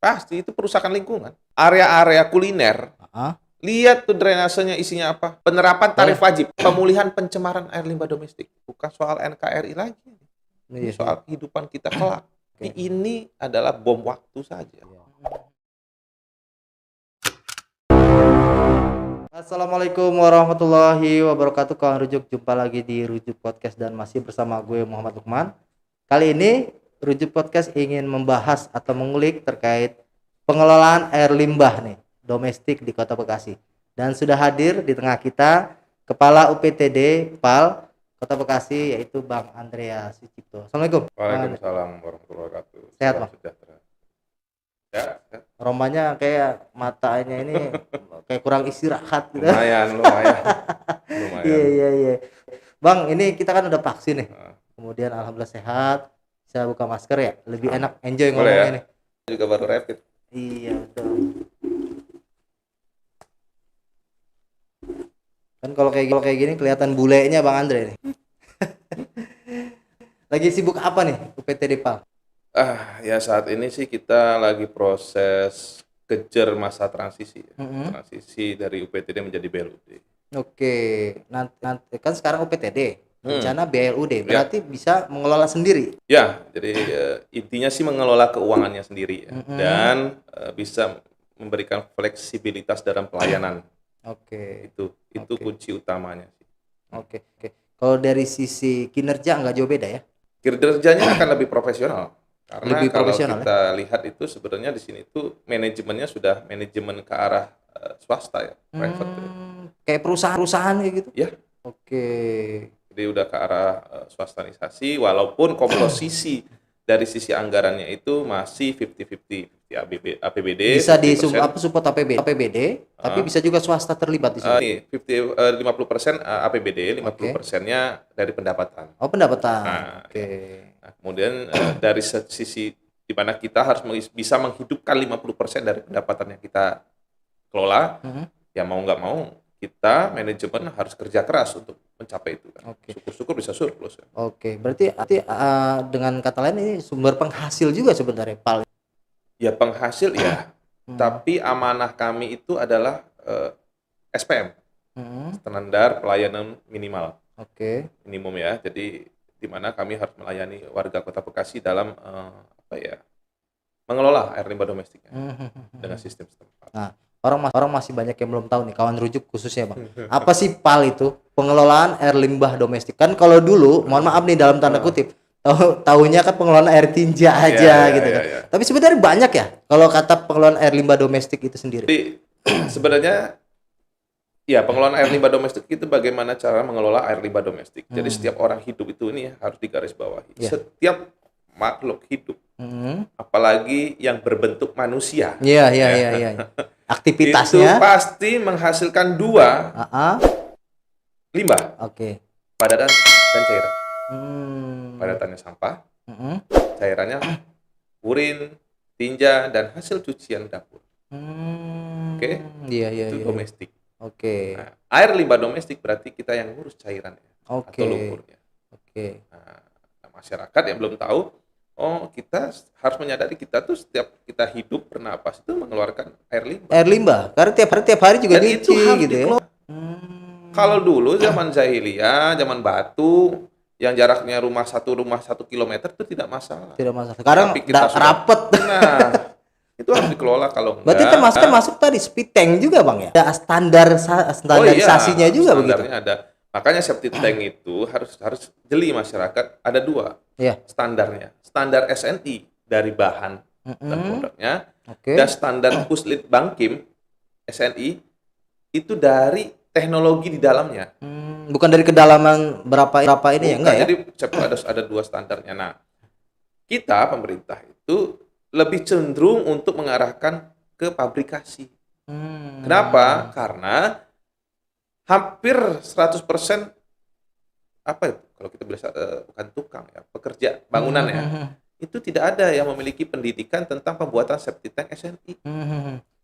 Pasti itu perusakan lingkungan. Area-area kuliner, lihat tuh drainasenya isinya apa. Penerapan tarif wajib, pemulihan pencemaran air limbah domestik. Bukan soal NKRI lagi. Ini soal kehidupan kita kelak. Ini adalah bom waktu saja. Assalamualaikum warahmatullahi wabarakatuh. Kawan Rujuk, jumpa lagi di Rujuk Podcast dan masih bersama gue Muhammad Lukman. Kali ini Rujuk Podcast ingin membahas atau mengulik terkait pengelolaan air limbah nih domestik di Kota Bekasi. Dan sudah hadir di tengah kita Kepala UPTD PAL Kota Bekasi, yaitu Bang Andrea Sucipto. Assalamualaikum. Waalaikumsalam warahmatullahi wabarakatuh. Sehat, Bang? Sejahtera. Ya. Rombanya kayak matanya ini kayak kurang istirahat gitu. Lumayan. Iya. Bang, ini kita kan udah vaksin nih. Kemudian alhamdulillah sehat, bisa buka masker ya. Lebih enak enjoy ngomongnya nih. Juga baru rapid. Iya, betul. Kan kalau kayak gini kelihatan bulenya Bang Andre nih. Lagi sibuk apa nih UPTD PAL? Ya saat ini sih kita lagi proses kejar masa transisi. Transisi dari UPTD menjadi BLUD. Oke, nanti kan sekarang UPTD, rencana BLUD, berarti bisa mengelola sendiri. Ya, jadi intinya sih mengelola keuangannya sendiri ya. Dan bisa memberikan fleksibilitas dalam pelayanan. Oke. Itu kunci utamanya sih. Oke. Kalau dari sisi kinerja nggak jauh beda ya? Kinerjanya akan lebih profesional. Karena Lebih kalau profesional, kita lihat itu sebenarnya di sini tuh manajemennya sudah manajemen ke arah swasta ya, private. Kayak perusahaan kayak gitu? Ya. Oke. Jadi udah ke arah swastanisasi, walaupun komposisi dari sisi anggarannya itu masih 50-50 APBD. Bisa support APBD, tapi bisa juga swasta terlibat di sini. 50% APBD, 50%-nya dari pendapatan. Oh, pendapatan. Oke. Nah, kemudian dari sisi di mana kita harus bisa menghidupkan 50% dari pendapatan yang kita kelola, ya mau nggak mau kita manajemen harus kerja keras untuk mencapai itu kan. Syukur-syukur bisa surplus. Oke, berarti dengan kata lain ini sumber penghasil juga sebenarnya PAL. Ya penghasil ya, tapi amanah kami itu adalah SPM, standar pelayanan minimal. Minimum ya, jadi di mana kami harus melayani warga Kota Bekasi dalam mengelola air limbah domestiknya dengan sistem setempat. Nah, orang masih banyak yang belum tahu nih, kawan Rujuk khususnya Bang. Apa sih PAL itu? Pengelolaan air limbah domestik. Kan kalau dulu, mohon maaf nih dalam tanda kutip, tahunya kan pengelolaan air tinja aja gitu kan. Tapi sebenarnya banyak ya kalau kata pengelolaan air limbah domestik itu sendiri. Jadi sebenarnya ya pengelolaan air limbah domestik itu bagaimana cara mengelola air limbah domestik. Jadi setiap orang hidup itu ini harus digarisbawahi. Setiap makhluk hidup, apalagi yang berbentuk manusia. Iya. Aktivitasnya itu pasti menghasilkan dua limbah. Padatan dan cairan. Padatannya sampah, cairannya urin, tinja, dan hasil cucian dapur. Itu domestik. Nah, air limbah domestik berarti kita yang ngurus cairannya atau lumpurnya. Nah, masyarakat yang belum tahu, kita harus menyadari kita tuh setiap kita hidup bernapas itu mengeluarkan air limbah. Air limbah, karena tiap hari juga dicuci gitu ya. Kalau dulu zaman jahiliyah, zaman batu, yang jaraknya rumah 1 kilometer itu tidak masalah. Sekarang rapet. Nah, itu harus dikelola kalau enggak. Berarti termasuk tadi speed tank juga Bang ya? Ada standarisasinya juga begitu. Standarnya ada. Makanya septic tank itu harus jeli masyarakat, ada dua standarnya. Standar SNI dari bahan dan produknya, dan standar Puslit Bangkim SNI itu dari teknologi di dalamnya. Bukan dari kedalaman berapa ini ya, enggak ya? Jadi ada dua standarnya. Nah, kita pemerintah itu lebih cenderung untuk mengarahkan ke pabrikasi. Kenapa? Karena hampir 100% kalau kita bilang bukan tukang ya, pekerja bangunan ya, itu tidak ada yang memiliki pendidikan tentang pembuatan septic tank SNI.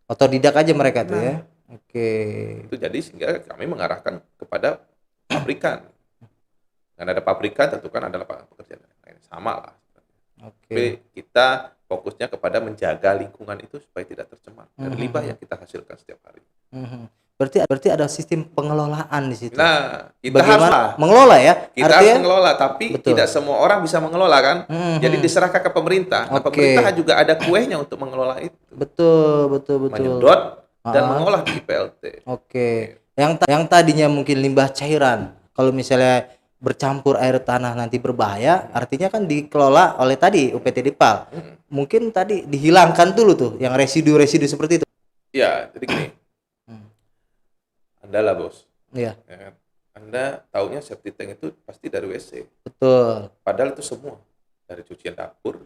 Otodidak aja mereka tuh ya. Itu jadi sehingga kami mengarahkan kepada pabrikan. Dan ada pabrikan tentu kan adalah pekerjaan lain sama lah. Tapi kita fokusnya kepada menjaga lingkungan itu supaya tidak tercemar dari limbah yang kita hasilkan setiap hari. Berarti ada sistem pengelolaan di situ. Nah, kita bagaimana harus mengelola ya? Kita harus mengelola, tapi betul, tidak semua orang bisa mengelola kan. Jadi diserahkan ke pemerintah. Nah, pemerintah juga ada kuehnya untuk mengelola itu. Betul. Menyedot dan mengolah di IPLT. Yang tadinya mungkin limbah cairan, kalau misalnya bercampur air tanah nanti berbahaya, artinya kan dikelola oleh tadi UPTD PAL. Mungkin tadi dihilangkan dulu tuh yang residu-residu seperti itu. Ya, jadi gini. Anda lah bos. Iya. Ya kan? Anda taunya septic tank itu pasti dari WC. Betul. Padahal itu semua dari cucian dapur.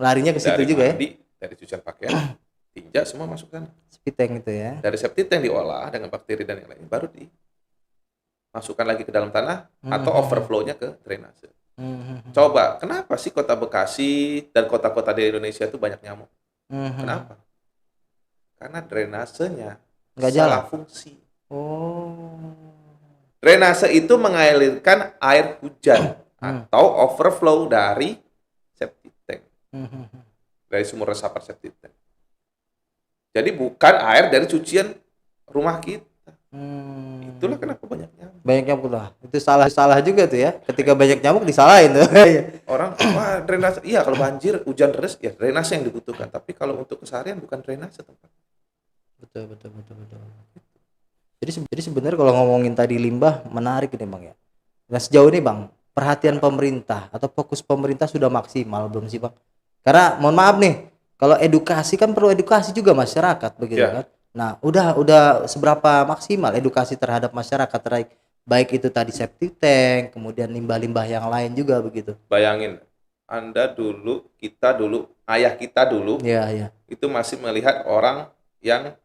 Larinya ke situ juga mandi, ya. Dari cucian pakaian, tinja semua masuk sana. Septic tank itu ya. Dari septic tank diolah dengan bakteri dan yang lain, baru dimasukkan lagi ke dalam tanah atau overflow-nya ke drainase. Coba, kenapa sih kota Bekasi dan kota-kota di Indonesia itu banyak nyamuk? Kenapa? Karena drainasenya salah fungsi. Drainase itu mengalirkan air hujan atau overflow dari septic tank. Dari sumur resapan septic tank. Jadi bukan air dari cucian rumah kita. Itulah kenapa banyak nyamuk. Banyak nyamuk lah. Itu salah juga tuh ya. Ketika banyak nyamuk disalahin tuh. Orang, wah drainase. Iya kalau banjir, hujan deras, ya drainase yang dibutuhkan. Tapi kalau untuk keseharian bukan drainase tempat. Betul. Jadi sebenarnya kalau ngomongin tadi limbah menarik nih Bang ya. Nah sejauh ini Bang, perhatian pemerintah atau fokus pemerintah sudah maksimal belum sih Bang? Karena mohon maaf nih, kalau edukasi kan perlu edukasi juga masyarakat begitu kan. Nah, udah seberapa maksimal edukasi terhadap masyarakat baik itu tadi septic tank, kemudian limbah-limbah yang lain juga begitu. Bayangin, kita dulu, ayah kita dulu, itu masih melihat orang yang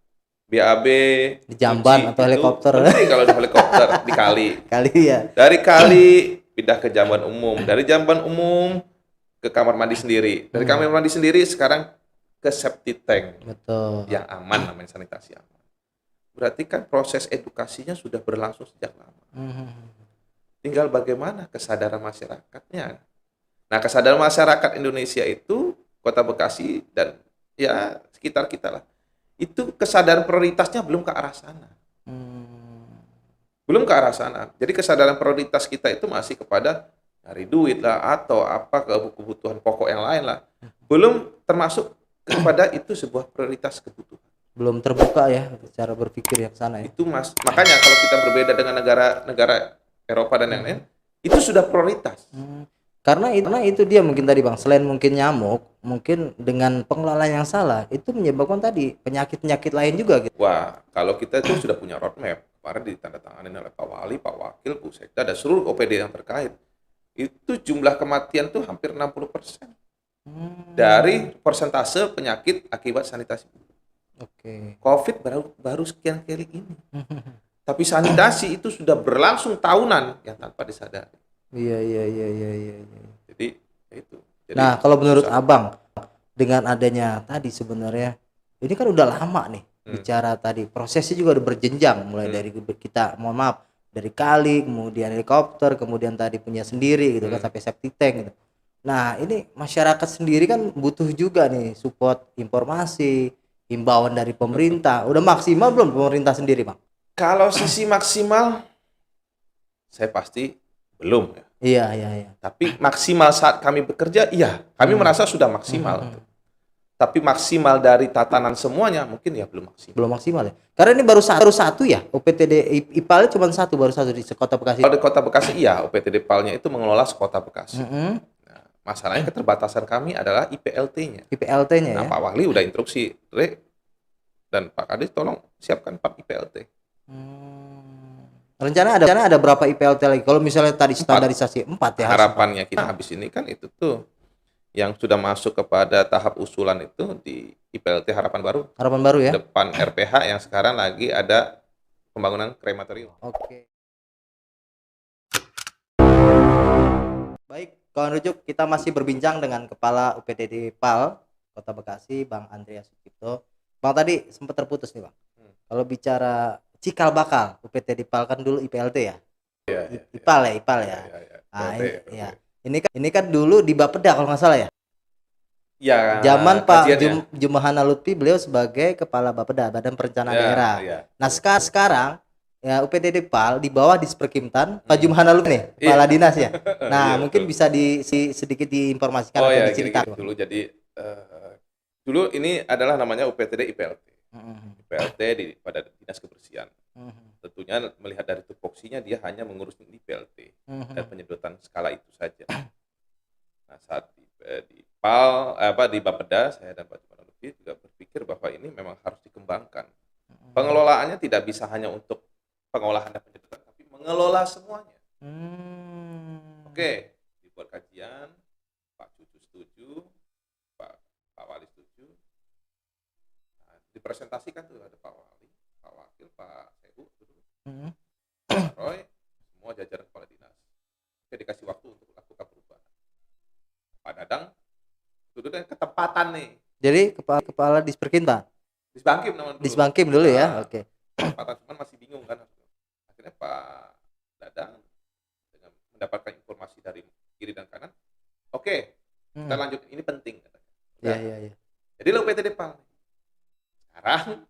BAB di jamban atau helikopter. Kalau di helikopter di kali. Ya. Dari kali pindah ke jamban umum, dari jamban umum ke kamar mandi sendiri. Dari kamar mandi sendiri sekarang ke septic tank. Betul. Yang aman, namanya sanitasi aman. Berarti kan proses edukasinya sudah berlangsung sejak lama. Tinggal bagaimana kesadaran masyarakatnya. Nah, kesadaran masyarakat Indonesia itu Kota Bekasi dan ya sekitar kita lah. Itu kesadaran prioritasnya belum ke arah sana. Belum ke arah sana. Jadi kesadaran prioritas kita itu masih kepada cari duit lah atau apa kebutuhan pokok yang lain lah. Belum termasuk kepada itu sebuah prioritas kebutuhan. Belum terbuka ya cara berpikir yang sana ya. Itu makanya kalau kita berbeda dengan negara Eropa dan yang lain, itu sudah prioritas. Karena itu dia mungkin tadi Bang, selain mungkin nyamuk, mungkin dengan pengelolaan yang salah itu menyebabkan tadi penyakit-penyakit lain juga gitu. Wah, kalau kita itu sudah punya roadmap, kemarin ditandatangani oleh Pak Wali, Pak Wakil, Bu Sekda dan seluruh OPD yang terkait. Itu jumlah kematian tuh hampir 60%. Dari persentase penyakit akibat sanitasi. COVID baru sekian kali ini. Tapi sanitasi itu sudah berlangsung tahunan yang tanpa disadari. Iya. Jadi itu. Nah, kalau menurut Abang dengan adanya tadi sebenarnya ini kan udah lama nih bicara tadi, prosesnya juga udah berjenjang mulai dari kita mohon maaf dari kali, kemudian helikopter, kemudian tadi punya sendiri gitu kan sampai septic tank gitu. Nah, ini masyarakat sendiri kan butuh juga nih support informasi, himbauan dari pemerintah. Udah maksimal belum pemerintah sendiri, Bang? Kalau sisi maksimal saya pasti belum ya. Iya. Tapi maksimal saat kami bekerja, iya. Kami merasa sudah maksimal. Tapi maksimal dari tatanan semuanya mungkin ya belum maksimal. Belum maksimal ya. Karena ini baru satu ya. OPTD IPAL cuma baru satu di Kota Bekasi. Kalau di Kota Bekasi iya, OPTD PAL-nya itu mengelola Kota Bekasi. Nah, masalahnya keterbatasan kami adalah IPLT-nya. IPLT-nya nah, ya. Pak Wali udah instruksi, dan Pak Kadis tolong siapkan 4 IPLT. Rencana ada berapa IPLT lagi? Kalau misalnya tadi standarisasi 4 ya. Harapannya kita habis ini kan itu tuh yang sudah masuk kepada tahap usulan itu di IPLT Harapan Baru. Harapan Baru ya. Depan RPH yang sekarang lagi ada pembangunan krematorium. Oke. Baik, kawan rujuk, kita masih berbincang dengan Kepala UPTD PAL Kota Bekasi, Bang Andreas Sucipto. Bang tadi sempat terputus nih, Bang. Kalau bicara cikal bakal UPTD PAL kan dulu IPLT ya. Iya. IPAL ya. Nah, ini kan dulu di Bapeda kalau nggak salah ya. Ya, Zaman Pak kajiannya. Jumahana Lutfi, beliau sebagai Kepala Bapeda, Badan Perencanaan Daerah. Ya. Nah, sekarang ya UPTD PAL di bawah Disperkimtan, Pak Jumahana Lutfi nih, Iya. Kepala Dinas ya. Nah, Iya, mungkin betul. bisa sedikit diinformasikan atau ya, diceritakan. gini dulu. Jadi dulu ini adalah namanya UPTD IPLT. IPLT pada Dinas Kebersihan. Tentunya melihat dari tupoksinya dia hanya mengurus di IPLT dan penyedotan skala itu saja. Nah, saat di PAL di Bapeda, saya dan Pak Jumana Lutfi juga berpikir bahwa ini memang harus dikembangkan. Pengelolaannya tidak bisa hanya untuk pengolahan dan penyedotan, tapi mengelola semuanya. Oke, dibuat kajian, Pak Cucu setuju, Pak Wali setuju. Nah, dipresentasikan tuh ada Pak Wali, Pak Wakil, Pak Sehu, Pak Roy, semua jajaran kepala dinas. Oke, dikasih waktu untuk melakukan perubahan. Pak Dadang duduk dengan ketepatan nih. Jadi kepala Disperkintan. Disbangkim namanya dulu. Disbangkim dulu ya. Oke. Ketepatan, cuman masih bingung kan. Akhirnya Pak Dadang dengan mendapatkan informasi dari kiri dan kanan. Oke, kita lanjut. Ini penting katanya. Iya. Jadi lo UPTD PAL. Sekarang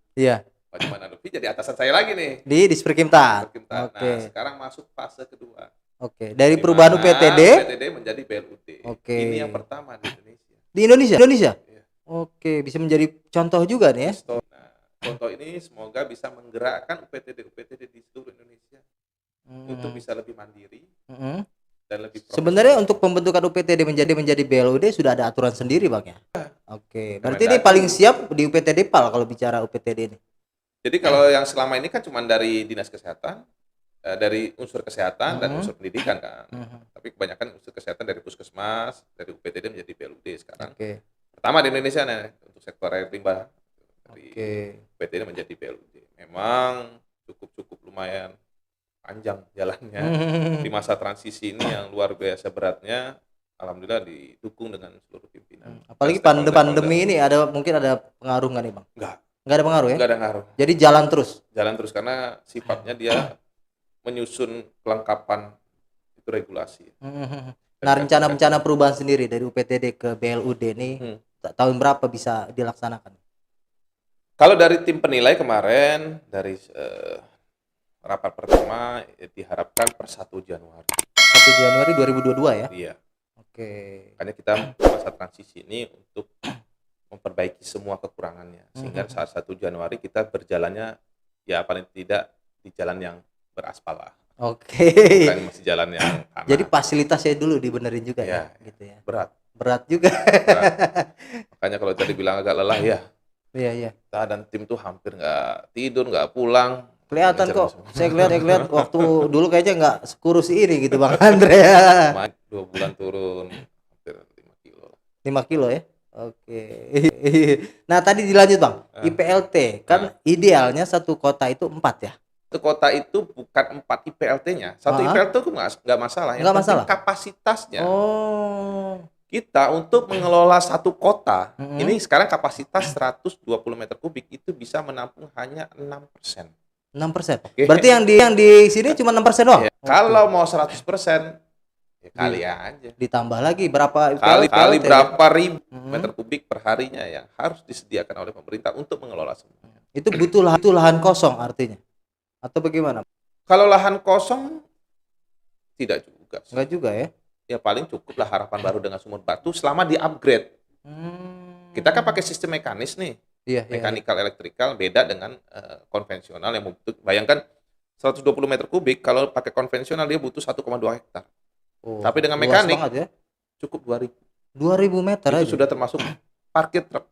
Pak Jumana Lutfi jadi atasan saya lagi nih. Di Disperkintan. Oke. Nah, sekarang masuk fase kedua. Oke, dari perubahan UPTD menjadi BLUD. Oke. Ini yang pertama di Indonesia. Di Indonesia? Iya. Oke, bisa menjadi contoh juga nih ya. Nah, contoh ini semoga bisa menggerakkan UPTD di seluruh Indonesia untuk bisa lebih mandiri dan lebih profesional. Sebenarnya untuk pembentukan UPTD menjadi BLUD sudah ada aturan sendiri, Bang ya? Oke, berarti ini paling siap di UPTD PAL kalau bicara UPTD ini. Jadi kalau yang selama ini kan cuma dari Dinas Kesehatan, dari unsur kesehatan dan unsur pendidikan kan. Tapi kebanyakan unsur kesehatan dari Puskesmas, dari UPTD menjadi BLUD sekarang. Pertama di Indonesia nih untuk sektor air limbah dari UPTD menjadi BLUD. Memang cukup lumayan panjang jalannya. Di masa transisi ini yang luar biasa beratnya, alhamdulillah didukung dengan seluruh pimpinan. Apalagi pandemi ini mungkin ada pengaruh nggak nih, Bang? Nggak ada pengaruh ya? Nggak ada pengaruh. Jadi jalan terus karena sifatnya dia menyusun kelengkapan itu regulasi. Nah, rencana perubahan sendiri dari UPTD ke BLUD ini tahun berapa bisa dilaksanakan? Kalau dari tim penilai kemarin dari rapat pertama diharapkan per 1 Januari. 1 Januari 2022 ya? Iya. Oke. Makanya kita masa transisi ini untuk memperbaiki semua kekurangannya sehingga saat 1 Januari kita berjalannya ya paling tidak di jalan yang beraspal lah. Oke. Bukan masih jalan yang tanah. Jadi fasilitasnya dulu dibenerin juga ya, gitu ya. Berat juga. Makanya kalau tadi bilang agak lelah ya. Iya. Kita dan tim tuh hampir nggak tidur, nggak pulang. Kelihatan kok. Saya lihat waktu dulu kayaknya nggak sekurus ini gitu Bang Andre. 2 bulan turun hampir 5 kilo. 5 kilo ya? Oke. Nah tadi dilanjut Bang, IPLT kan idealnya satu kota itu 4 ya? Satu kota itu bukan 4 IPLT-nya. Satu IPLT itu nggak masalah. Yang penting kapasitasnya. Kita untuk mengelola satu kota, ini sekarang kapasitas 120 meter kubik itu bisa menampung hanya 6%. 6%? Berarti yang di sini cuma 6% doang? Kalau mau 100%, ya kali aja. Ditambah lagi berapa kali berapa ribu meter kubik per harinya yang harus disediakan oleh pemerintah untuk mengelola semua. Itu butuh lahan kosong artinya? Atau bagaimana? Kalau lahan kosong tidak juga. Enggak juga ya? Ya paling cukup lah harapan baru dengan sumur batu selama di-upgrade. Kita kan pakai sistem mekanis nih. Mechanical electrical beda dengan konvensional yang butuh, bayangkan 120 meter kubik kalau pakai konvensional dia butuh 1,2 hektar. Tapi dengan mekanik ya? cukup 2000 meter itu aja. sudah termasuk parkir truk.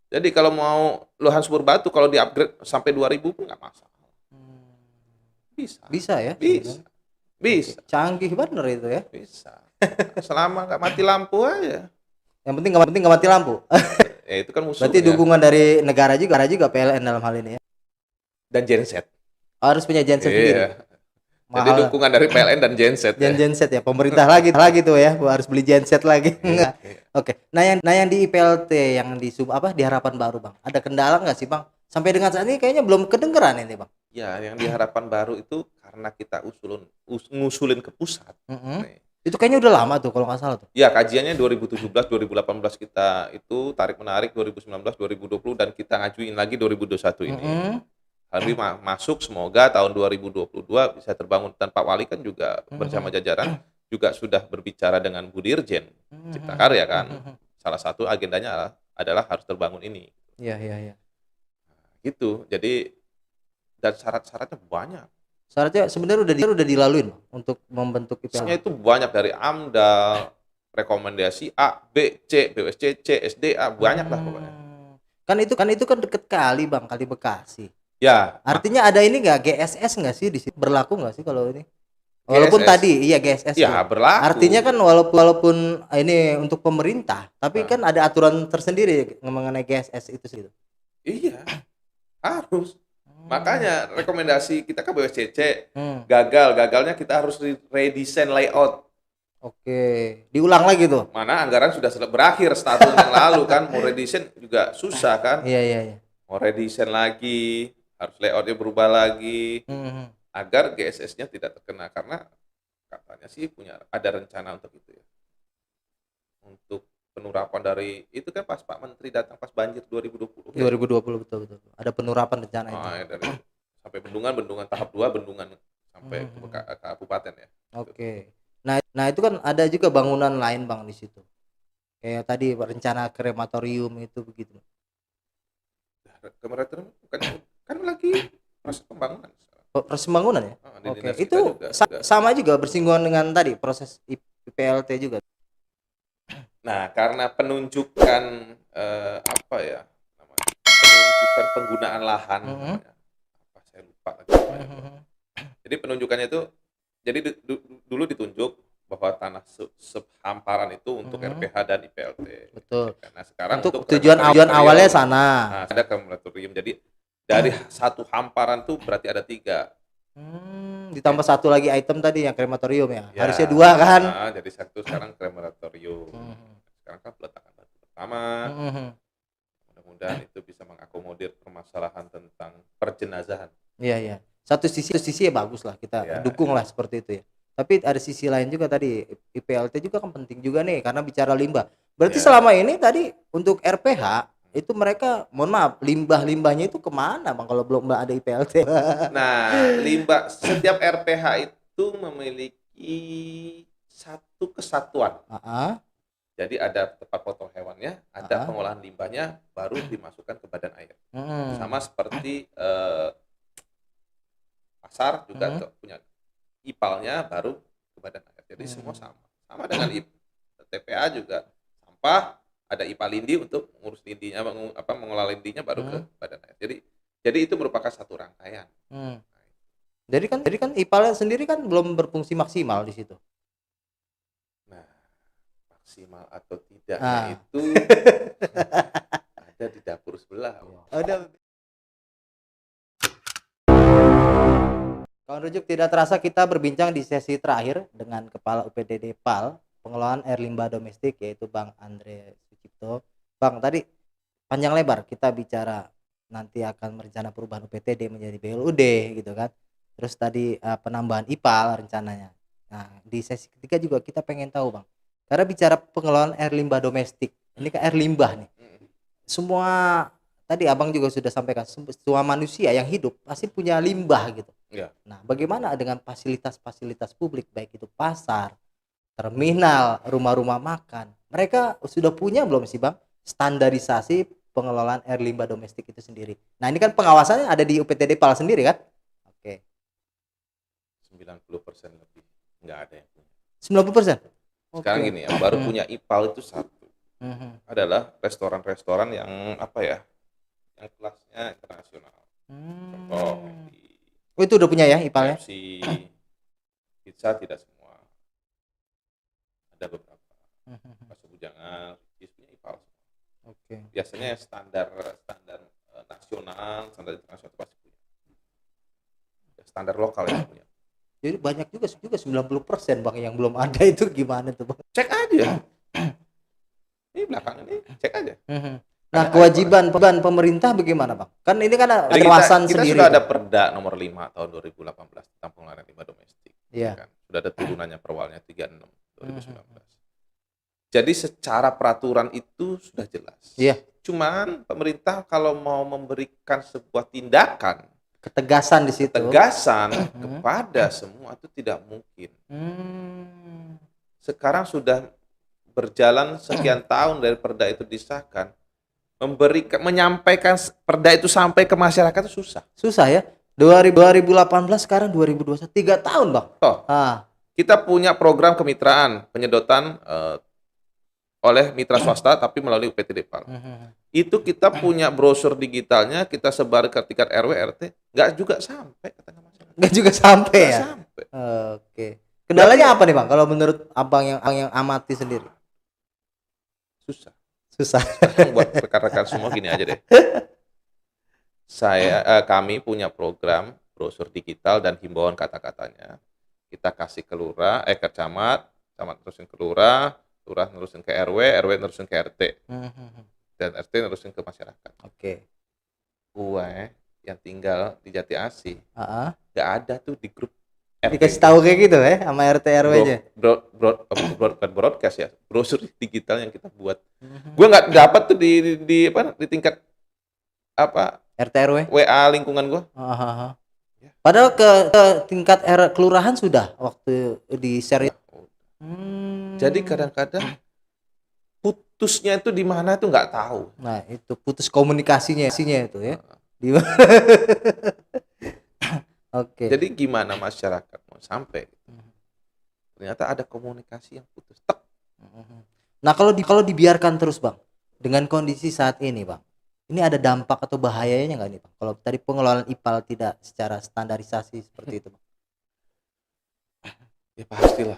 Jadi kalau mau lahan sumur batu kalau di-upgrade sampai 2000 pun nggak masalah. Bisa ya? Bisa. Canggih bener itu ya? Bisa. Selama nggak mati lampu aja. Yang penting nggak mati lampu. Ya itu kan musuh. Berarti dukungan dari negara juga PLN dalam hal ini ya. Dan genset. Harus punya genset sendiri. Jadi dukungan dari PLN dan genset. Genset ya. Pemerintah lagi tuh ya. Harus beli genset lagi. Oke. Nah yang di IPLT yang di di Harapan Baru Bang. Ada kendala nggak sih Bang? Sampai dengan saat ini kayaknya belum kedengeran ini Bang. Ya yang di Harapan Baru itu karena kita ngusulin ke pusat. Itu kayaknya udah lama tuh kalau nggak salah tuh. Ya, kajiannya 2017, 2018 kita itu tarik menarik 2019, 2020 dan kita ngajuin lagi 2021 ini. Alhamdulillah masuk, semoga tahun 2022 bisa terbangun. Dan Pak Wali kan juga bersama jajaran juga sudah berbicara dengan Bu Dirjen Cipta Karya kan. Salah satu agendanya adalah harus terbangun ini. Iya. Gitu. Jadi dan syarat-syaratnya banyak. Syaratnya sebenarnya udah dilaluin untuk membentuk IPL. Itu banyak dari AMDAL, rekomendasi A, B, C, BUSCC, SDA, banyak lah pokoknya. Kan itu deket kali Bang, kali Bekasi. Ya. Artinya ada ini nggak GSS nggak sih di situ? Berlaku nggak sih kalau ini? Walaupun GSS, tadi iya GSS. Ya berlaku. Artinya kan walaupun ini untuk pemerintah, tapi kan ada aturan tersendiri mengenai GSS itu sih. Iya, harus. Makanya rekomendasi kita ke BUSCC gagalnya kita harus redesign layout. Oke, diulang lagi tuh. Mana anggaran sudah berakhir setahun yang lalu kan, mau redesign juga susah kan. Iya. Mau redesign lagi, harus layoutnya berubah lagi, agar GSS-nya tidak terkena, karena katanya sih ada rencana untuk itu ya. Untuk penerapan dari itu kan pas Pak Menteri datang pas banjir 2020. 2020 betul. Ada penerapan rencana itu. Ya, dari sampai bendungan tahap 2 bendungan sampai ke kabupaten ya. Oke. Nah itu kan ada juga bangunan lain Bang di situ. Kayak tadi rencana krematorium itu begitu. Krematorium kan lagi proses pembangunan. Proses pembangunan ya? Oke. Itu sama juga bersinggungan dengan tadi proses IPLT juga. Nah, karena penunjukan penunjukan penggunaan lahan namanya. Saya lupa lagi. Jadi penunjukannya itu dulu ditunjuk bahwa tanah sehamparan itu untuk RPH dan IPLT. Betul. Nah, sekarang untuk tujuan awalnya sana. Nah, ada krematorium. Jadi dari satu hamparan tuh berarti ada 3. Ditambah satu lagi item tadi yang krematorium ya. Harusnya 2 kan. Nah, jadi satu sekarang krematorium. Sekarang kan peletakan batu pertama. Mudah-mudahan itu bisa mengakomodir permasalahan tentang perjenazahan. Iya. Satu sisi ya bagus lah, kita dukung lah seperti itu ya. Tapi ada sisi lain juga tadi, IPLT juga kan penting juga nih karena bicara limbah. Berarti selama ini tadi untuk RPH itu mereka, mohon maaf, limbahnya itu kemana Bang kalau belum ada IPLT? Nah, limbah setiap RPH itu memiliki satu kesatuan. Jadi ada tempat potong hewannya, ada pengolahan limbahnya, baru dimasukkan ke badan air. Sama seperti pasar juga punya IPAL-nya baru ke badan air. Jadi semua sama dengan TPA juga sampah, ada IPA Lindi untuk mengurus lindinya, mengolah lindinya baru ke badan air. Jadi itu merupakan satu rangkaian. Jadi kan IPAL sendiri kan belum berfungsi maksimal di situ. Nah, maksimal atau tidaknya itu ada di dapur sebelah. Ada. Kawan Rujuk, tidak terasa kita berbincang di sesi terakhir dengan Kepala UPTD PAL Pengelolaan Air Limbah Domestik, yaitu Bang Andre Sucipto. Bang, tadi panjang lebar kita bicara nanti akan merencana perubahan UPTD menjadi BLUD gitu kan. Terus tadi penambahan IPAL rencananya. Nah, di sesi ketiga juga kita pengen tahu Bang, karena bicara pengelolaan air limbah domestik, ini kan air limbah nih. Semua tadi Abang juga sudah sampaikan, semua manusia yang hidup pasti punya limbah gitu. Nah, bagaimana dengan fasilitas-fasilitas publik, baik itu pasar, terminal, rumah-rumah makan? Mereka sudah punya belum sih Bang standarisasi pengelolaan air limbah domestik itu sendiri? Nah, ini kan pengawasannya ada di UPTD PAL sendiri kan? Oke. 90% lebih nggak ada yang punya. 90%? Sekarang gini ya, baru punya IPAL itu satu. Adalah restoran-restoran yang yang kelasnya internasional. Contoh itu udah punya ya IPAL-nya? Pizza tidak semua. Ada beberapa. Bakso Bujangan, punya IPAL. Oke. Biasanya standar nasional, standar internasional pasti punya. Standar lokal yang punya. Jadi banyak juga 90% Bang yang belum ada, itu gimana tuh Bang? Cek aja. Ini belakangan ini cek aja. Nah, kewajiban pemerintah bagaimana Bang? Kan ini kan ada kawasan sendiri. Kita sudah ada Perda nomor 5 tahun 2018 tentang pengelolaan limbah domestik. Iya. Kan? Sudah ada turunannya perwalnya 36 2019. Jadi secara peraturan itu sudah jelas. Iya. Cuman pemerintah kalau mau memberikan sebuah tindakan, ketegasan di situ. Ketegasan kepada semua itu tidak mungkin. Sekarang sudah berjalan sekian tahun dari perda itu disahkan. Menyampaikan perda itu sampai ke masyarakat itu susah. Susah ya. 2018 sekarang 2021, 3 tahun Bang. Kita punya program kemitraan penyedotan oleh mitra swasta tapi melalui UPT Depal. Itu kita punya brosur digitalnya, kita sebar ke tingkat RW RT, nggak juga sampai ke tengah masyarakat. Nggak juga sampai ya. Sampai. Oke. Kendalanya apa nih Bang? Kalau menurut Abang yang amati sendiri? Susah. Buat rekan-rekan semua gini aja deh. Kami punya program brosur digital dan himbauan kata-katanya. Kita kasih ke lurah, ke camat terusin ke lurah nerusin ke RW nerusin ke RT. Dan RT nerusin ke masyarakat. Oke. Gue yang tinggal di Jati Asih, nggak ada tuh di grup. Dikasih tahu kayak gitu ya sama RT RW-nya. Broadcast ya, brosur digital yang kita buat. Gue nggak dapat tuh di tingkat RT RW. WA lingkungan gue. Padahal ke tingkat kelurahan sudah waktu di share. Jadi kadang-kadang putusnya itu di mana itu nggak tahu. Nah itu putus komunikasinya itu ya. Oke. Jadi gimana masyarakat mau sampai? Ternyata ada komunikasi yang putus. Nah kalau dibiarkan terus Bang, dengan kondisi saat ini Bang, ini ada dampak atau bahayanya nggak nih Bang? Kalau tadi pengelolaan IPAL tidak secara standarisasi seperti itu Bang? Ya pastilah.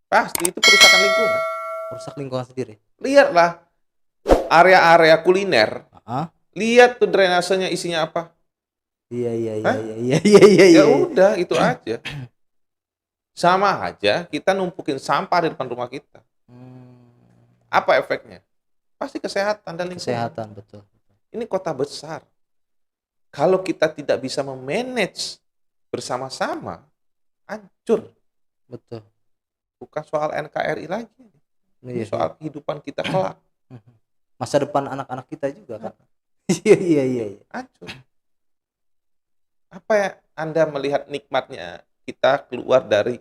Pasti itu perusakan lingkungan. Merusak lingkungan sendiri. Lihatlah area-area kuliner. Lihat tuh drainasenya isinya apa. Iya. Ya udah itu aja. Sama aja kita numpukin sampah di depan rumah kita. Apa efeknya? Pasti kesehatan dan lingkungan. Kesehatan, betul. Ini kota besar. Kalau kita tidak bisa memanage bersama-sama, hancur. Betul. Bukan soal NKRI lagi. Ini soal kehidupan kita kelak. Masa depan anak-anak kita juga kan. Iya. Hancur. Apa ya Anda melihat nikmatnya kita keluar dari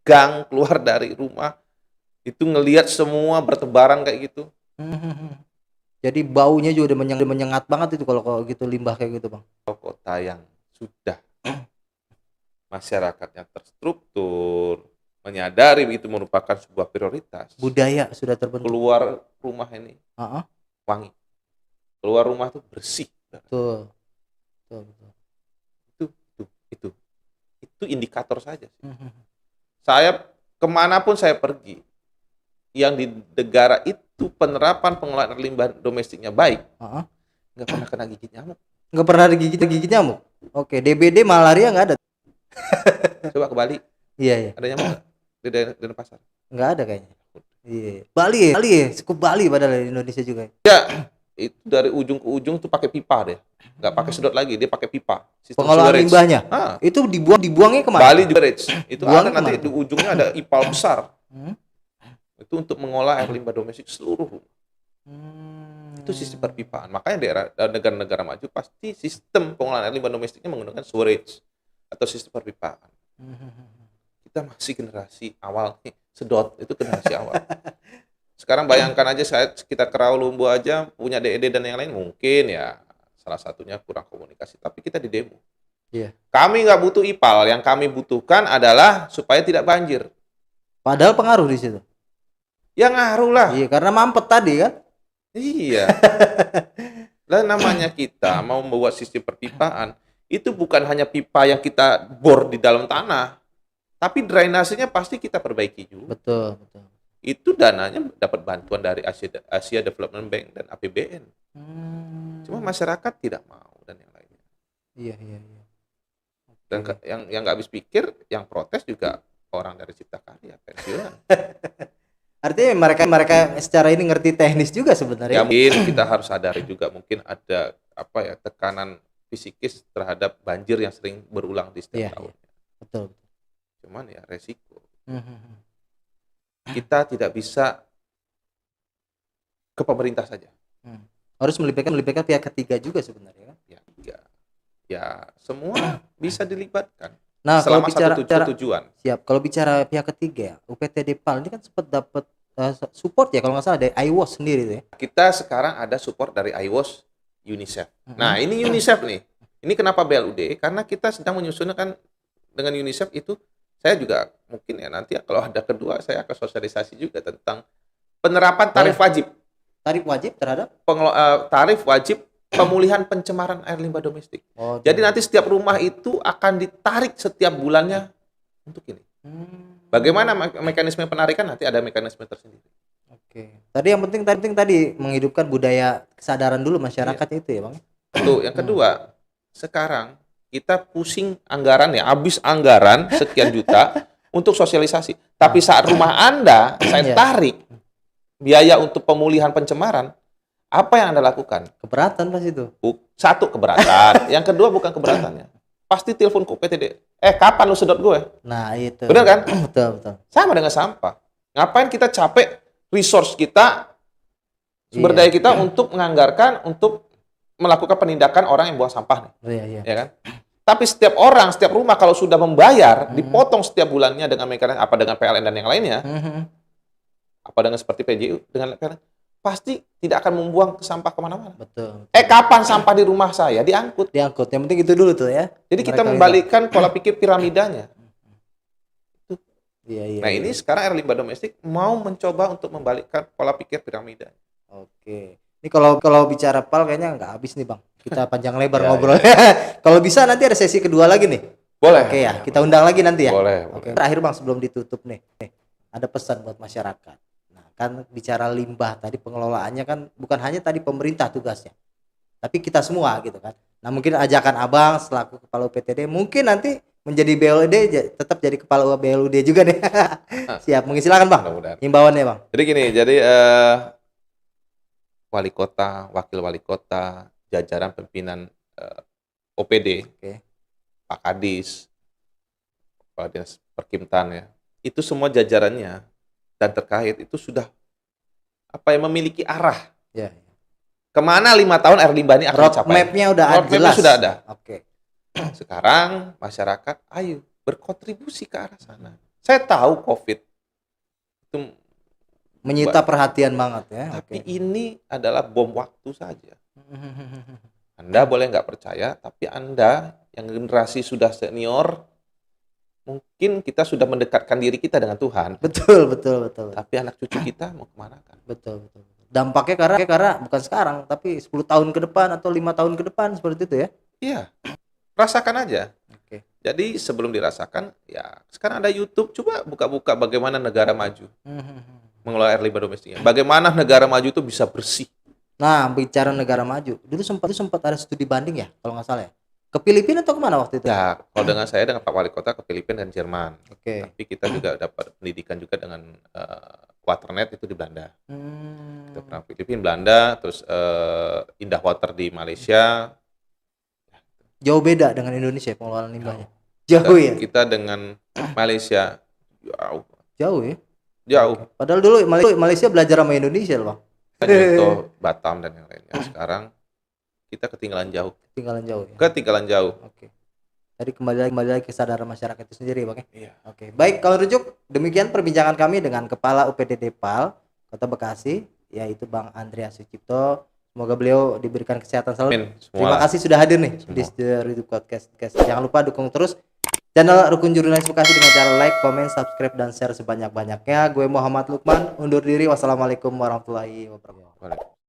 gang, keluar dari rumah, itu ngelihat semua bertebaran kayak gitu. Jadi baunya juga udah menyengat banget itu kalau gitu limbah kayak gitu Bang. Kota yang sudah masyarakatnya terstruktur, menyadari itu merupakan sebuah prioritas. Budaya sudah terbentuk. Keluar rumah ini wangi. Keluar rumah tuh bersih. Betul. Itu indikator saja. Saya kemanapun saya pergi, yang di negara itu penerapan pengelolaan limbah domestiknya baik, nggak pernah kena gigit nyamuk. Nggak pernah digigit nyamuk. Oke, DBD malaria nggak ada. Coba ke Bali. Iya. Ada nyamuk nggak? Di Denpasar? Nggak ada kayaknya. Iya. Bali ya, cukup Bali padahal di Indonesia juga. Ya, itu dari ujung ke ujung tuh pakai pipa deh. Nggak pakai sedot lagi, dia pakai pipa. Pengelolaan limbahnya. Itu dibuangnya kemana? Bali juga itu ada nanti di ujungnya ada IPAL besar. Itu untuk mengolah air limbah domestik seluruh. Itu sistem perpipaan. Makanya negara-negara maju pasti sistem pengolahan air limbah domestiknya menggunakan sewage atau sistem perpipaan. Kita masih generasi awal nih, sedot itu generasi awal. Sekarang bayangkan aja kita Kerawalumbu aja punya DED dan yang lain, mungkin ya salah satunya kurang komunikasi, tapi kita di demo. Iya. Kami nggak butuh IPAL, yang kami butuhkan adalah supaya tidak banjir. Padahal pengaruh di situ. Ya ngaruh lah. Iya, karena mampet tadi kan. Iya. Lah namanya kita mau membuat sistem perpipaan, itu bukan hanya pipa yang kita bor di dalam tanah, tapi drainasenya pasti kita perbaiki juga. Betul. Itu dananya dapat bantuan dari Asia Development Bank dan APBN. Cuma masyarakat tidak mau dan yang lainnya. Iya. Dan yang nggak habis pikir, yang protes juga orang dari Cipta Karya, pensiunan. Artinya mereka secara ini ngerti teknis juga sebenarnya. Ya mungkin kita harus sadari juga mungkin ada tekanan fisikis terhadap banjir yang sering berulang di setiap tahunnya. Betul. Cuman ya resiko. Kita tidak bisa ke pemerintah saja. Harus melibatkan pihak ketiga juga sebenarnya kan? Ya semua bisa dilibatkan. Nah, selama kalau bicara tujuan. Siap. Kalau bicara pihak ketiga ya, UPT Depal ini kan sempat dapat support ya kalau nggak salah dari IWOS sendiri tuh ya. Kita sekarang ada support dari IWOS, UNICEF. Nah, ini UNICEF nih. Ini kenapa BLUD? Karena kita sedang menyusun kan dengan UNICEF itu. Saya juga mungkin ya nanti kalau ada kedua saya akan sosialisasi juga tentang penerapan tarif wajib. Tarif wajib terhadap tarif wajib pemulihan pencemaran air limbah domestik. Jadi nanti setiap rumah itu akan ditarik setiap bulannya untuk ini. Bagaimana mekanisme penarikan, nanti ada mekanisme tersendiri. Oke. Tadi yang penting tadi menghidupkan budaya kesadaran dulu masyarakatnya itu ya, Bang. Itu yang kedua. Sekarang kita pusing anggaran ya, habis anggaran sekian juta untuk sosialisasi. Tapi saat rumah Anda saya tarik biaya untuk pemulihan pencemaran, apa yang Anda lakukan? Keberatan pas itu. Satu, keberatan. Yang kedua bukan keberatannya. Pasti telepon ke PTD. Kapan lu sedot gue? Nah, itu. Benar kan? Betul. Sama dengan sampah. Ngapain kita capek resource kita, sumber daya kita untuk menganggarkan, untuk melakukan penindakan orang yang buang sampah nih. Iya. Ya kan? Tapi setiap orang, setiap rumah kalau sudah membayar, dipotong setiap bulannya dengan mekanisme apa dengan PLN dan yang lainnya. Apa dengan seperti PJU dengan PLN, pasti tidak akan membuang sampah kemana-mana. Betul. Kapan sampah di rumah saya diangkut? Yang penting itu dulu tuh ya. Jadi kita membalikkan pola pikir piramidanya. Iya. Nah ini sekarang air limbah domestik mau mencoba untuk membalikkan pola pikir piramida. Oke. Ini kalau bicara PAL kayaknya nggak habis nih, Bang. Kita panjang lebar ngobrol. Kalau bisa nanti ada sesi kedua lagi nih. Boleh. Oke ya, kita undang lagi nanti ya. Boleh. Oke. Terakhir, Bang, sebelum ditutup nih. Ada pesan buat masyarakat. Nah, kan bicara limbah tadi pengelolaannya kan bukan hanya tadi pemerintah tugasnya. Tapi kita semua gitu kan. Nah, mungkin ajakan Abang selaku kepala UPTD mungkin nanti menjadi BLUD tetap jadi kepala BLUD juga nih. Siap, mungkin silakan, Bang. Himbauannya, Bang. Jadi gini, wali kota, wakil wali kota, jajaran pimpinan OPD, Pak Kadis, Kepala Dinas Perkimtan ya, itu semua jajarannya dan terkait itu sudah memiliki arah. Ya. Kemana 5 tahun air limbah ini akan dicapai? Roadmap-nya udah jelas. Sudah ada. Oke. Sekarang masyarakat, ayo berkontribusi ke arah sana. Saya tahu COVID itu menyita perhatian banget ya. Tapi ini adalah bom waktu saja. Anda boleh nggak percaya, tapi Anda yang generasi sudah senior, mungkin kita sudah mendekatkan diri kita dengan Tuhan. Betul. Tapi anak cucu kita mau kemana kan? Betul. Dampaknya karena bukan sekarang, tapi 10 tahun ke depan atau 5 tahun ke depan seperti itu ya? Iya, rasakan aja. Oke. Jadi sebelum dirasakan, ya sekarang ada YouTube, coba buka-buka bagaimana negara maju mengelola air limbah domestiknya. Bagaimana negara maju itu bisa bersih. Nah, bicara negara maju, dulu sempat ada studi banding ya, kalau nggak salah ya. Ke Filipina atau kemana waktu itu? Ya, kalau dengan saya dengan Pak Wali Kota ke Filipina dan Jerman. Oke. Tapi kita juga dapat pendidikan juga dengan Waternet itu di Belanda. Kita pernah Filipina, Belanda, terus Indah Water di Malaysia. Jauh beda dengan Indonesia pengelolaan limbahnya. Jauh ya. Kita dengan Malaysia jauh ya. Jauh. Padahal dulu Malaysia belajar sama Indonesia loh, Bang. Contoh Batam dan yang lainnya. Sekarang kita ketinggalan jauh. Ketinggalan jauh. Oke. Tadi kembali lagi kesadaran masyarakat itu sendiri, Bang. Iya. Oke. Baik, kalau rujuk demikian perbincangan kami dengan Kepala UPD Depal Kota Bekasi, yaitu Bang Andreas Sucipto. Semoga beliau diberikan kesehatan selalu. Terima kasih sudah hadir nih di YouTube Podcast. Jangan lupa dukung terus channel Rukun Jurnalis Bekasi dengan cara like, komen, subscribe, dan share sebanyak-banyaknya. Gue Muhammad Lukman, undur diri. Wassalamualaikum warahmatullahi wabarakatuh.